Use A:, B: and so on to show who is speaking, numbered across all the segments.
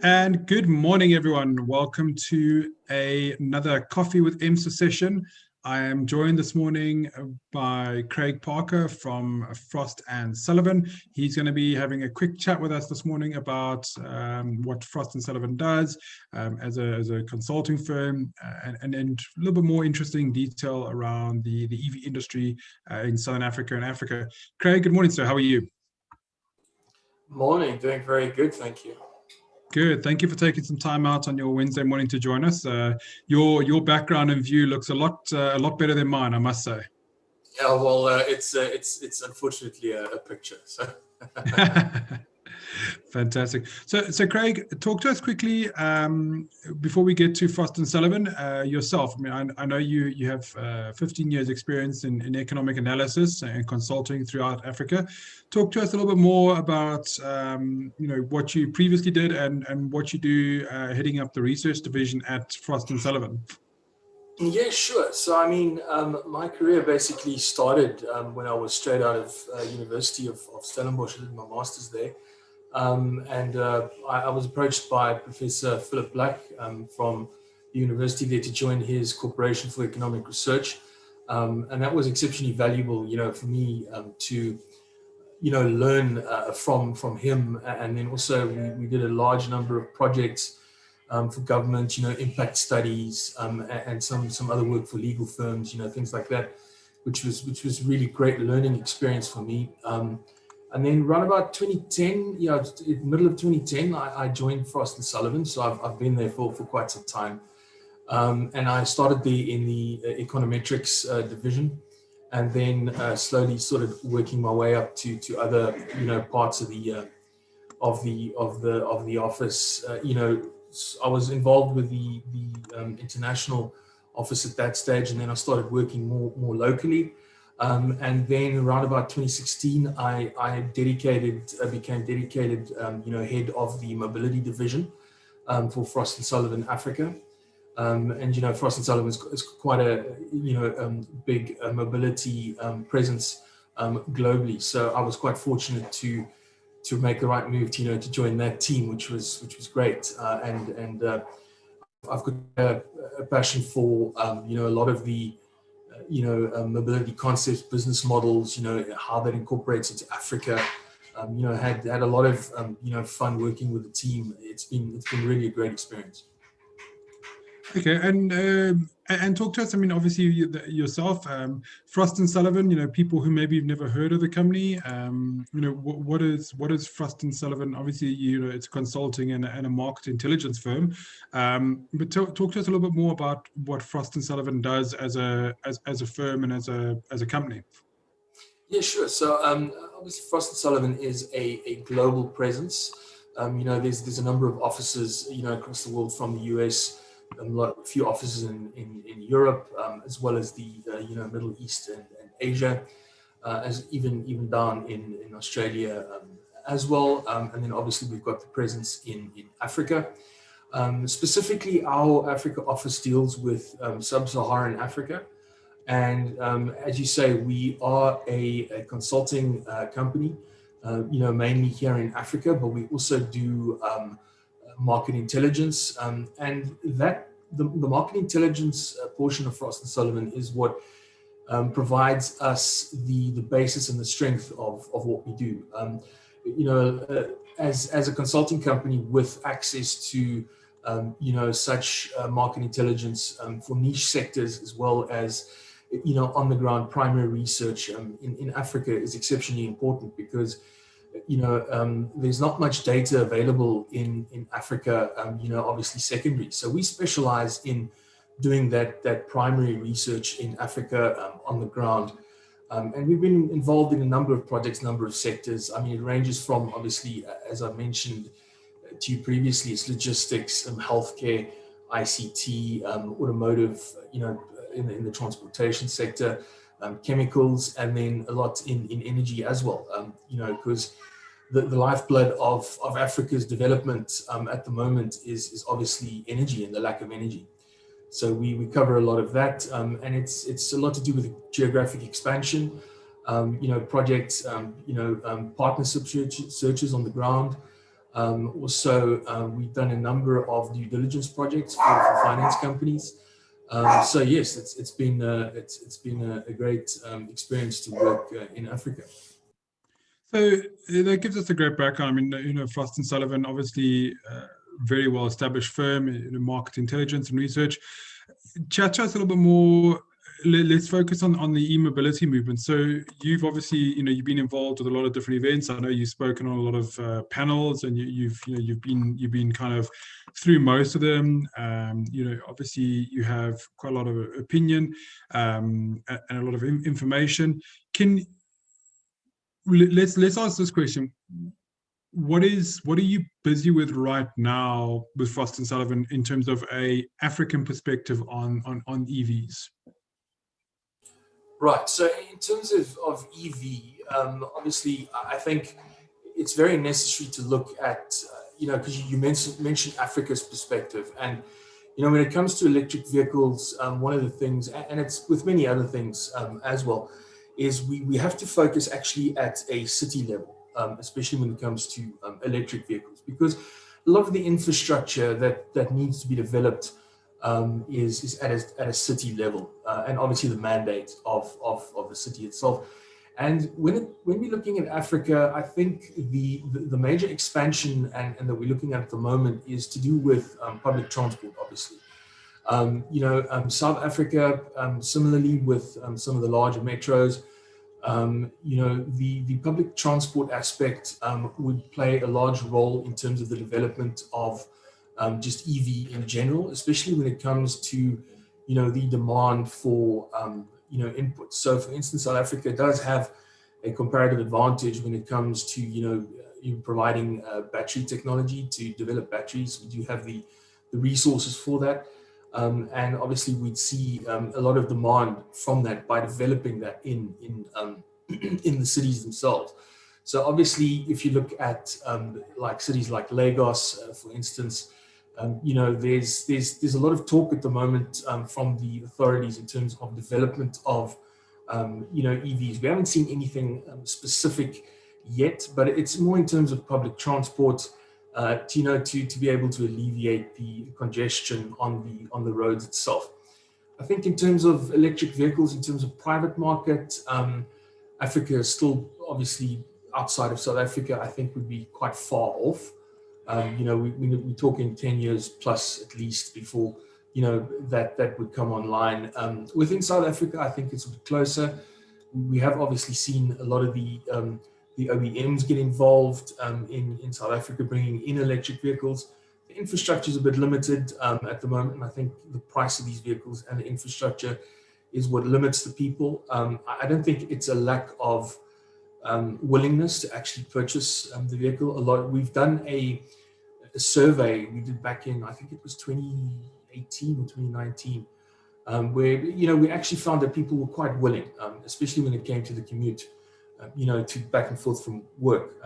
A: And good morning, everyone. Welcome to another Coffee with EMCSA session. I am joined this morning by Craig Parker from Frost & Sullivan. He's going to be having a quick chat with us this morning about what Frost & Sullivan does as a consulting firm, and a little bit more interesting detail around the EV industry in Southern Africa and Africa. Craig, good morning, sir. How are you?
B: Morning, doing very good, thank you.
A: Good. Thank you for taking some time out on your Wednesday morning to join us. Your background and view looks a lot better than mine, I must say.
B: Yeah, well, it's unfortunately a picture. So.
A: Fantastic. So Craig, talk to us quickly before we get to Frost & Sullivan yourself. I mean, I know you have 15 years experience in economic analysis and consulting throughout Africa. Talk to us a little bit more about what you previously did and what you do heading up the research division at Frost & Sullivan.
B: Yeah, sure. So, I mean, my career basically started when I was straight out of University of Stellenbosch. I did my master's there. I was approached by Professor Philip Black from the university there to join his Corporation for Economic Research. And that was exceptionally valuable, for me to, learn from him. And then also we did a large number of projects for government, impact studies, and some other work for legal firms, things like that, which was really great learning experience for me. And then around about 2010, middle of 2010, I joined Frost & Sullivan. So I've been there for quite some time. And I started there in the econometrics division, and then slowly sort of working my way up to other, parts of the office. I was involved with the international office at that stage, and then I started working more locally. And then around about 2016, I became dedicated, head of the mobility division for Frost & Sullivan Africa. And Frost & Sullivan is quite a big mobility presence globally. So I was quite fortunate to make the right move to join that team, which was great. And I've got a passion for a lot of the mobility concepts, business models, how that incorporates into Africa. Had a lot of fun working with the team. It's been really a great experience.
A: Okay, and talk to us. I mean, obviously yourself, Frost & Sullivan. People who maybe have never heard of the company. What is Frost & Sullivan? Obviously, it's a consulting and a market intelligence firm. But talk to us a little bit more about what Frost & Sullivan does as a firm and as a company.
B: Yeah, sure. So obviously, Frost & Sullivan is a global presence. There's a number of offices across the world, from the US. A few offices in Europe, as well as the Middle East and Asia, as even down in Australia as well. And then obviously we've got the presence in Africa. Specifically, our Africa office deals with sub-Saharan Africa. And as you say, we are a consulting company, mainly here in Africa, but we also do market intelligence, and that the market intelligence portion of Frost & Sullivan is what provides us the basis and the strength of what we do. As a consulting company with access to such market intelligence for niche sectors, as well as on the ground primary research in Africa, is exceptionally important, because there's not much data available in Africa, obviously secondary. So we specialize in doing that primary research in Africa on the ground. And we've been involved in a number of projects, number of sectors. I mean, it ranges from, obviously, as I mentioned to you previously, it's logistics, healthcare, ICT, automotive, in the transportation sector, chemicals, and then a lot in energy as well, because the lifeblood of Africa's development at the moment is obviously energy and the lack of energy. So we cover a lot of that, and it's a lot to do with geographic expansion, projects, partnership searches on the ground. Also, we've done a number of due diligence projects for finance companies. So yes, it's been a great experience to work in Africa.
A: So that gives us a great background. I mean, Frost and Sullivan, obviously, very well established firm in market intelligence and research. Chat to us a little bit more. Let's focus on the e-mobility movement. So you've obviously, you've been involved with a lot of different events. I know you've spoken on a lot of panels, and you've been kind of through most of them. Obviously you have quite a lot of opinion and a lot of information. Let's ask this question. What are you busy with right now with Frost and Sullivan in terms of a African perspective on EVs?
B: Right. So in terms of EV, obviously, I think it's very necessary to look at, because you mentioned Africa's perspective. And, when it comes to electric vehicles, one of the things, and it's with many other things as well, is we have to focus actually at a city level, especially when it comes to electric vehicles, because a lot of the infrastructure that needs to be developed is at a city level, and obviously the mandate of the city itself. And when we're looking at Africa, I think the major expansion and that we're looking at the moment is to do with public transport, obviously. South Africa, similarly with some of the larger metros, the public transport aspect would play a large role in terms of the development of just EV in general, especially when it comes to, the demand for, input. So for instance, South Africa does have a comparative advantage when it comes to, providing battery technology to develop batteries. We do have the resources for that. And obviously we'd see a lot of demand from that by developing that in the cities themselves. So obviously, if you look at like cities like Lagos, for instance, there's a lot of talk at the moment from the authorities in terms of development of EVs. We haven't seen anything specific yet, but it's more in terms of public transport, to be able to alleviate the congestion on the roads itself. I think in terms of electric vehicles, in terms of private market, Africa is still obviously outside of South Africa. I think would be quite far off. We're talking 10 years plus at least before that would come online. Within South Africa, I think it's a bit closer. We have obviously seen a lot of the OEMs get involved in South Africa, bringing in electric vehicles. The infrastructure is a bit limited at the moment, and I think the price of these vehicles and the infrastructure is what limits the people. I don't think it's a lack of willingness to actually purchase the vehicle. We've done a survey we did back in, I think it was 2018 or 2019, where we actually found that people were quite willing, especially when it came to the commute, to back and forth from work.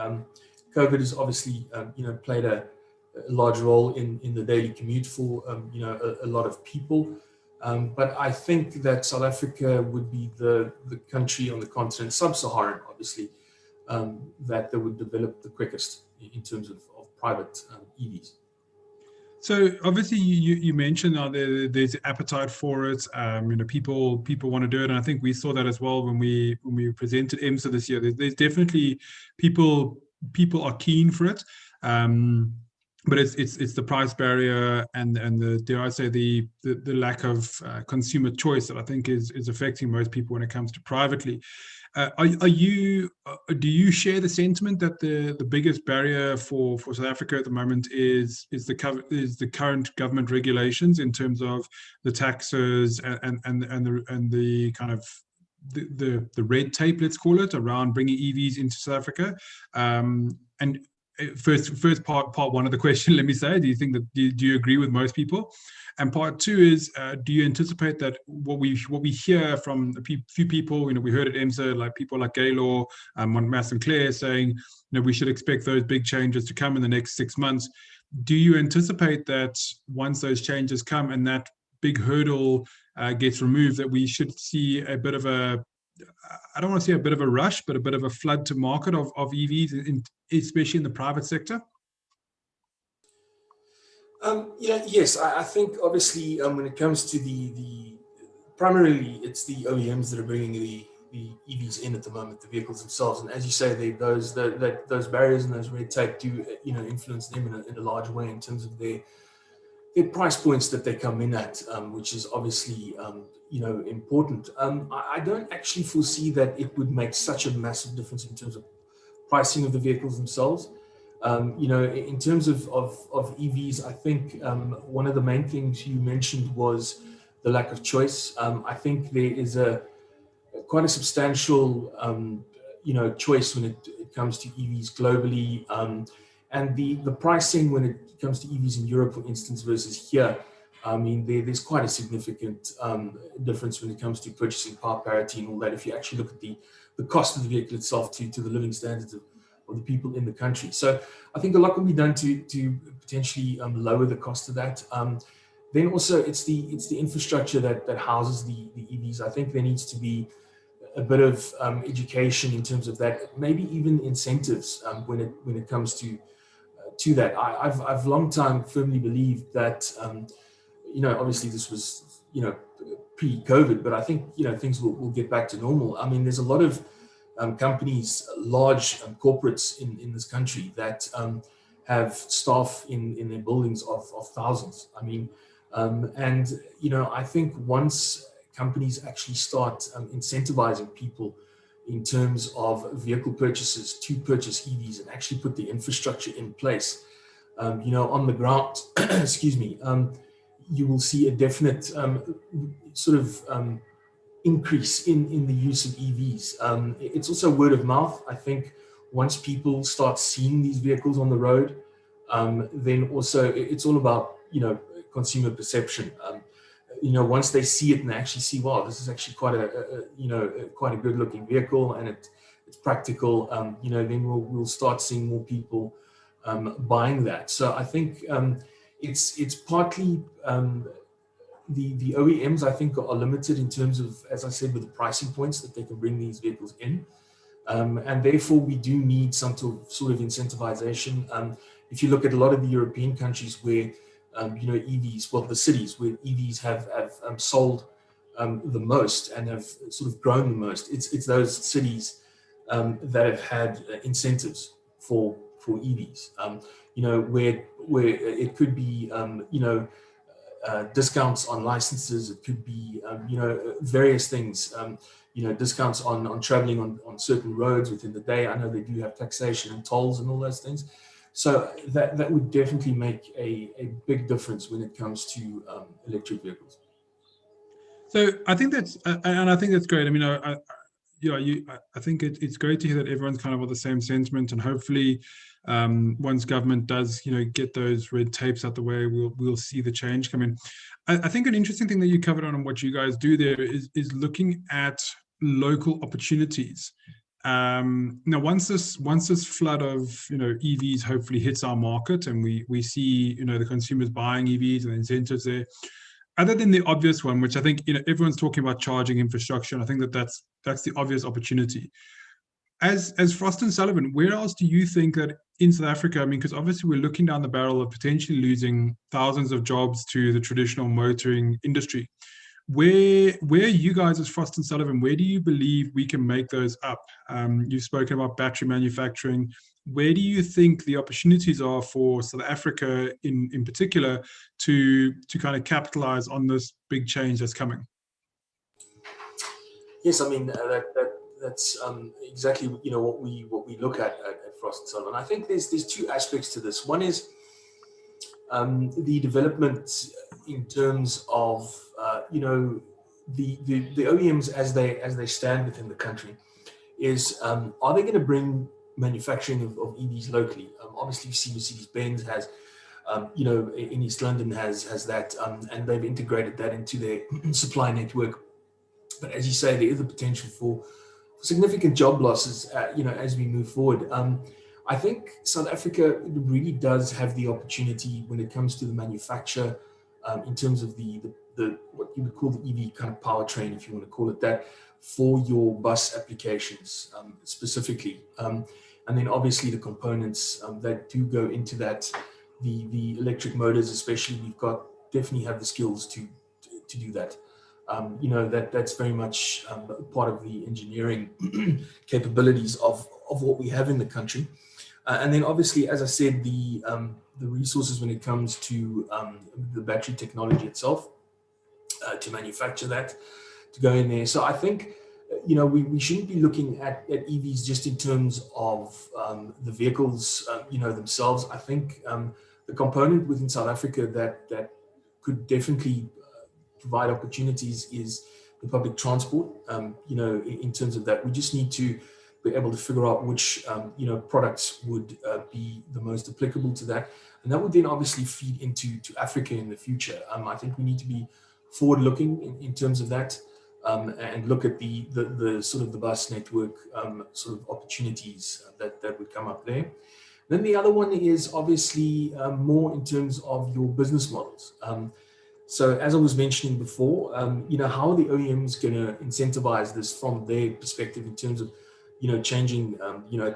B: COVID has obviously played a large role in the daily commute for a lot of people. But I think that South Africa would be the country on the continent, sub-Saharan obviously, that would develop the quickest in terms of private EVs.
A: So obviously you mentioned now there's appetite for it. People want to do it, and I think we saw that as well when we presented EMCSA this year. There's definitely people are keen for it. But it's the price barrier and the, dare I say, the lack of consumer choice that I think is affecting most people when it comes to privately. Do you share the sentiment that the biggest barrier for South Africa at the moment is the current government regulations in terms of the taxes and the kind of the red tape, let's call it, around bringing EVs into South Africa? And first part one of the question, let me say, do you agree with most people? And part two is, do you anticipate that what we hear from a few people, we heard at EMCSA, like people like Gaylor, Mass and Claire saying, we should expect those big changes to come in the next 6 months. Do you anticipate that once those changes come and that big hurdle gets removed, that we should see a bit of a, I don't want to say a bit of a rush, but a bit of a flood to market of EVs, especially in the private sector?
B: Yes, I think obviously when it comes to the primarily it's the OEMs that are bringing the EVs in at the moment, the vehicles themselves, and as you say, those barriers and those red tape do influence them in a large way in terms of their price points that they come in at, which is obviously important. I don't actually foresee that it would make such a massive difference in terms of pricing of the vehicles themselves. In terms of EVs, I think one of the main things you mentioned was the lack of choice. I think there is quite a substantial, choice when it comes to EVs globally, and the pricing when it comes to EVs in Europe, for instance, versus here. I mean, there's quite a significant difference when it comes to purchasing power parity and all that. If you actually look at the cost of the vehicle itself to the living standards of the people in the country. So I think a lot can be done to potentially lower the cost of that. Then also it's the infrastructure that houses the EVs. I think there needs to be a bit of education in terms of that, maybe even incentives when it comes to that. I've long time firmly believed that obviously this was pre-COVID, but I think things will get back to normal. I mean, there's a lot of companies, large corporates in this country that have staff in their buildings of thousands. I mean, and I think once companies actually start incentivizing people in terms of vehicle purchases to purchase EVs and actually put the infrastructure in place, on the ground, excuse me, you will see a definite sort of increase in the use of EVs. It's also word of mouth. I think once people start seeing these vehicles on the road, then also it's all about consumer perception. Once they see it and they actually see, wow, this is actually quite a good looking vehicle and it's practical, then we'll start seeing more people buying that. So I think it's partly the OEMs, I think, are limited in terms of, as I said, with the pricing points that they can bring these vehicles in. And therefore, we do need some sort of incentivization. If you look at a lot of the European countries where, EVs, well, the cities where EVs have sold the most and have sort of grown the most, it's those cities that have had incentives for EVs, where it could be, discounts on licenses, it could be, various things, discounts on traveling on certain roads within the day. I know they do have taxation and tolls and all those things. So that would definitely make a big difference when it comes to electric vehicles.
A: So I think that's great. I mean, I think it's great to hear that everyone's kind of on the same sentiment, and hopefully, once government does, get those red tapes out the way, we'll see the change come in. I think an interesting thing that you covered on what you guys do there is looking at local opportunities. Now, once this flood of EVs hopefully hits our market, and we see the consumers buying EVs and the incentives there, other than the obvious one, which I think everyone's talking about charging infrastructure, and I think that's the obvious opportunity. As Frost & Sullivan, where else do you think that in South Africa, I mean, because obviously we're looking down the barrel of potentially losing thousands of jobs to the traditional motoring industry. Where you guys as Frost & Sullivan, where do you believe we can make those up? You've spoken about battery manufacturing. Where do you think the opportunities are for South Africa in particular to kind of capitalize on this big change that's coming?
B: Yes, I mean that's exactly what we look at Frost & Sullivan. I think there's two aspects to this. One is the development in terms of the OEMs as they stand within the country is are they going to bring manufacturing of EVs locally? Obviously, you see Mercedes-Benz has in East London has that, and they've integrated that into their supply network. But as you say, there is a potential for significant job losses, as we move forward. I think South Africa really does have the opportunity when it comes to the manufacture, in terms of the what you would call the EV kind of powertrain, if you want to call it that, for your bus applications specifically. And then obviously the components that do go into that, the electric motors especially, we've got definitely have the skills to do that. That's very much part of the engineering capabilities of what we have in the country. And then obviously, as I said, the resources when it comes to the battery technology itself, to manufacture that, to go in there. So I think, we shouldn't be looking at EVs just in terms of the vehicles, themselves. I think the component within South Africa that could definitely provide opportunities is the public transport. In terms of that, we just need to be able to figure out which products would be the most applicable to that, and that would then obviously feed into Africa in the future. I think we need to be forward-looking in terms of that, and look at the sort of the bus network sort of opportunities that would come up there. Then the other one is obviously more in terms of your business models. So as I was mentioning before, how are the OEMs going to incentivize this from their perspective in terms of, changing,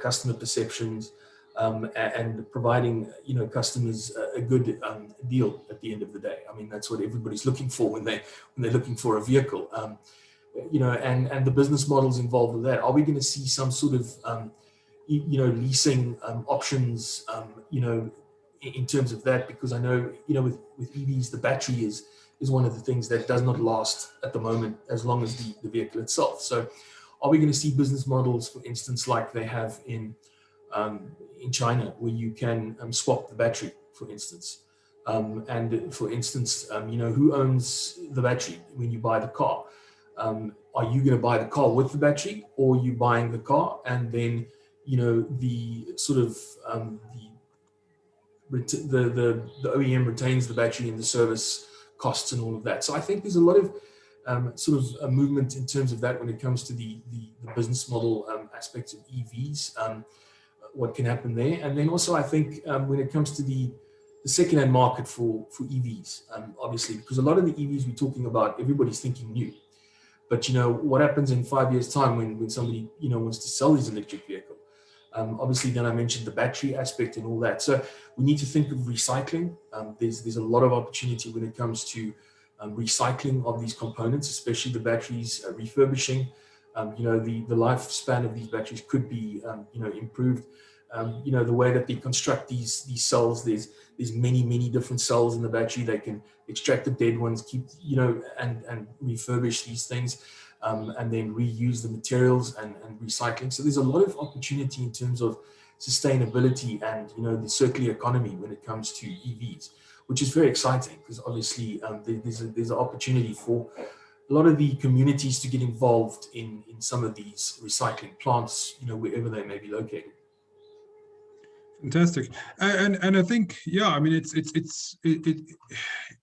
B: customer perceptions, and providing, customers a good deal at the end of the day. I mean, that's what everybody's looking for when they're looking for a vehicle. And the business models involved with that. Are we going to see some sort of, leasing options, in terms of that? Because I know, with EVs, the battery is one of the things that does not last at the moment as long as the vehicle itself. So are we going to see business models, for instance, like they have in China, where you can swap the battery, for instance? And for instance, who owns the battery when you buy the car? Are you going to buy the car with the battery, or are you buying the car and then, the sort of the OEM retains the battery and the service costs and all of that? So I think there's a lot of sort of a movement in terms of that when it comes to the business model aspects of EVs, what can happen there. And then also I think when it comes to the second-hand market for EVs, obviously, because a lot of the EVs we're talking about, everybody's thinking new. But what happens in 5 years' time when somebody wants to sell his electric vehicle? Obviously, then I mentioned the battery aspect and all that. So we need to think of recycling. There's a lot of opportunity when it comes to recycling of these components, especially the batteries, refurbishing. The lifespan of these batteries could be improved. The way that they construct these cells, there's many different cells in the battery. They can extract the dead ones, keep and refurbish these things, and then reuse the materials and recycling. So there's a lot of opportunity in terms of sustainability and the circular economy when it comes to EVs, which is very exciting, because obviously there's an opportunity for a lot of the communities to get involved in some of these recycling plants, wherever they may be located.
A: Fantastic, and I think, yeah, I mean, it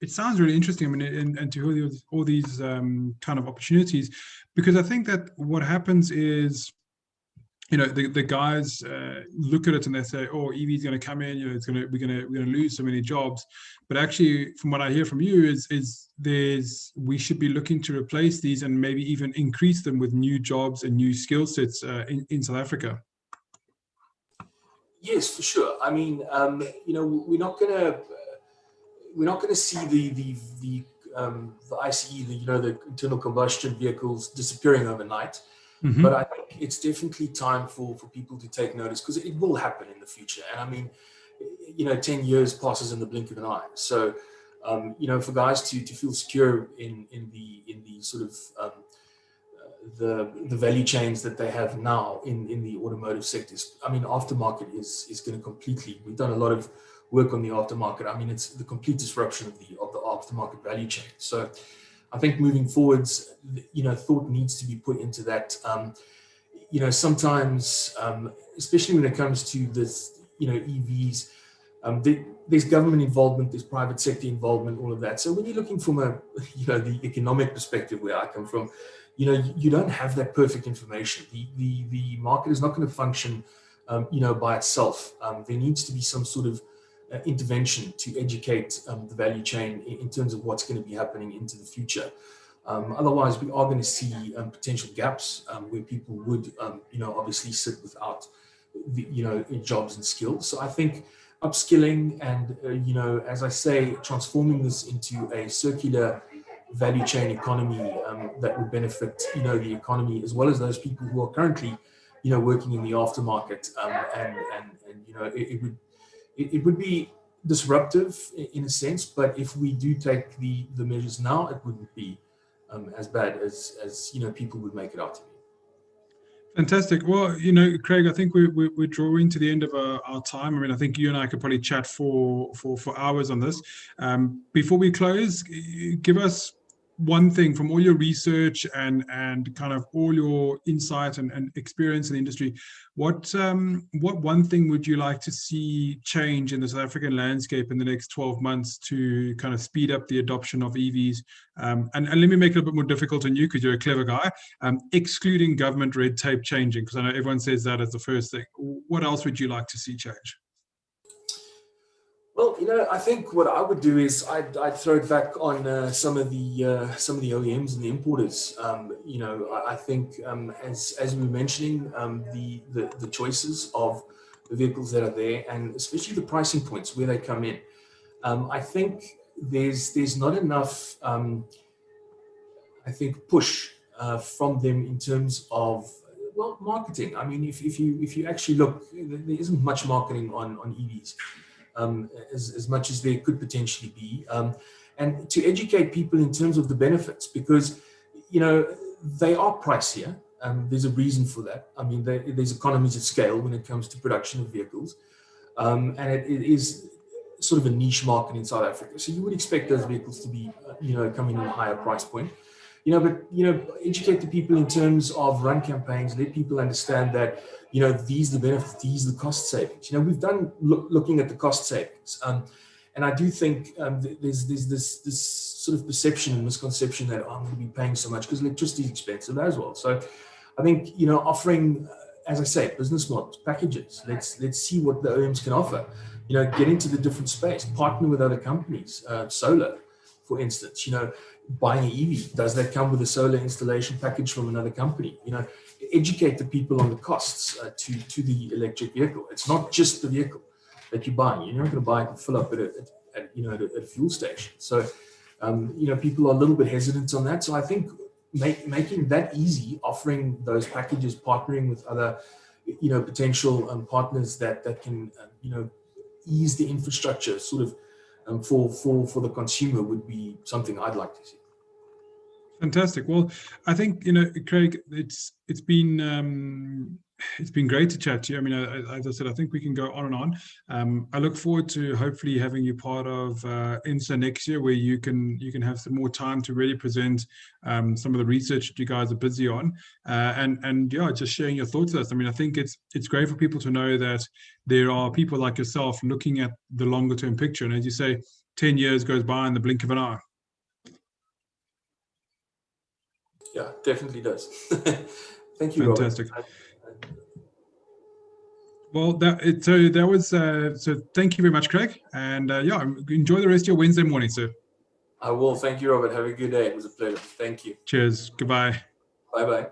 A: sounds really interesting. I mean, and to hear all these kind of opportunities, because I think that what happens is, the guys look at it and they say, "Oh, EV is going to come in. We're going to lose so many jobs." But actually, from what I hear from you, we should be looking to replace these and maybe even increase them with new jobs and new skill sets in South Africa.
B: Yes, for sure. I mean, we're not gonna see the ICE, the internal combustion vehicles disappearing overnight. Mm-hmm. But I think it's definitely time for people to take notice, because it will happen in the future. And I mean, 10 years passes in the blink of an eye. So, for guys to feel secure in the sort of the value chains that they have now in the automotive sectors. I mean, aftermarket is going to completely. We've done a lot of work on the aftermarket. I mean, it's the complete disruption of the aftermarket value chain. So, I think moving forwards, thought needs to be put into that. Sometimes, especially when it comes to this, EVs, there's government involvement, there's private sector involvement, all of that. So when you're looking from the economic perspective where I come from, you don't have that perfect information. The market is not going to function, by itself. There needs to be some sort of intervention to educate the value chain in terms of what's going to be happening into the future. Otherwise, we are going to see potential gaps where people would, obviously sit without, jobs and skills. So I think upskilling and, as I say, transforming this into a circular value chain economy that will benefit, the economy as well as those people who are currently, working in the aftermarket. It would be disruptive in a sense, but if we do take the measures now, it wouldn't be as bad as people would make it out to be.
A: Fantastic. Well, Craig, I think we're drawing to the end of our time. I mean, I think you and I could probably chat for hours on this. Before we close, give us one thing from all your research and kind of all your insight and experience in the industry. What one thing would you like to see change in the South African landscape in the next 12 months to kind of speed up the adoption of EVs? And let me make it a bit more difficult on you because you're a clever guy, excluding government red tape changing, because I know everyone says that as the first thing. What else would you like to see change?
B: Well, I think what I would do is I'd throw it back on some of the OEMs and the importers. I think as we were mentioning, the choices of the vehicles that are there, and especially the pricing points where they come in. I think there's not enough. I think push from them in terms of marketing. I mean, if you actually look, there isn't much marketing on EVs. As much as there could potentially be, and to educate people in terms of the benefits, because they are pricier. There's a reason for that. I mean, there's economies of scale when it comes to production of vehicles, and it is sort of a niche market in South Africa. So you would expect those vehicles to be, coming in a higher price point. But educate the people in terms of run campaigns. Let people understand that these are the benefits, these are the cost savings. We've done looking at the cost savings, and I do think there's this sort of perception and misconception that I'm going to be paying so much because electricity is expensive as well. So I think offering, as I say, business models, packages. Let's see what the OEMs can offer. Get into the different space, partner with other companies, solar, for instance. Buying an EV, does that come with a solar installation package from another company? Educate the people on the costs to the electric vehicle. It's not just the vehicle that you're buying. You're not going to buy it and fill up at a fuel station. So, people are a little bit hesitant on that. So I think making that easy, offering those packages, partnering with other, potential partners that can, ease the infrastructure sort of for the consumer would be something I'd like to see.
A: Fantastic. Well, I think Craig, it's been great to chat to you. I mean, as I said, I think we can go on and on. I look forward to hopefully having you part of EMCSA next year, where you can have some more time to really present some of the research that you guys are busy on, and just sharing your thoughts with us. I mean, I think it's great for people to know that there are people like yourself looking at the longer term picture, and as you say, 10 years goes by in the blink of an eye.
B: Yeah, definitely does. Thank you,
A: Fantastic.
B: Robert.
A: Well, so thank you very much, Craig, and enjoy the rest of your Wednesday morning, sir.
B: I will. Thank you, Robert. Have a good day. It was a pleasure. Thank you.
A: Cheers. Goodbye.
B: Bye-bye.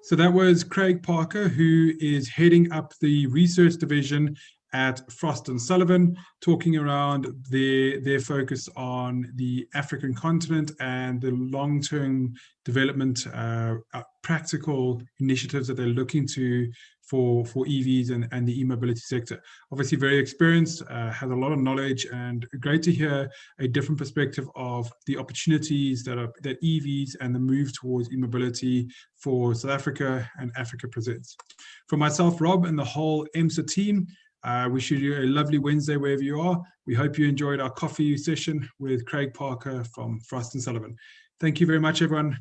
A: So that was Craig Parker, who is heading up the research division at Frost & Sullivan, talking around their focus on the African continent and the long-term development, practical initiatives that they're looking to for EVs and the e-mobility sector. Obviously very experienced, has a lot of knowledge, and great to hear a different perspective of the opportunities that EVs and the move towards e-mobility for South Africa and Africa presents. For myself, Rob, and the whole EMCSA team, wish you a lovely Wednesday wherever you are. We hope you enjoyed our coffee session with Craig Parker from Frost & Sullivan. Thank you very much, everyone.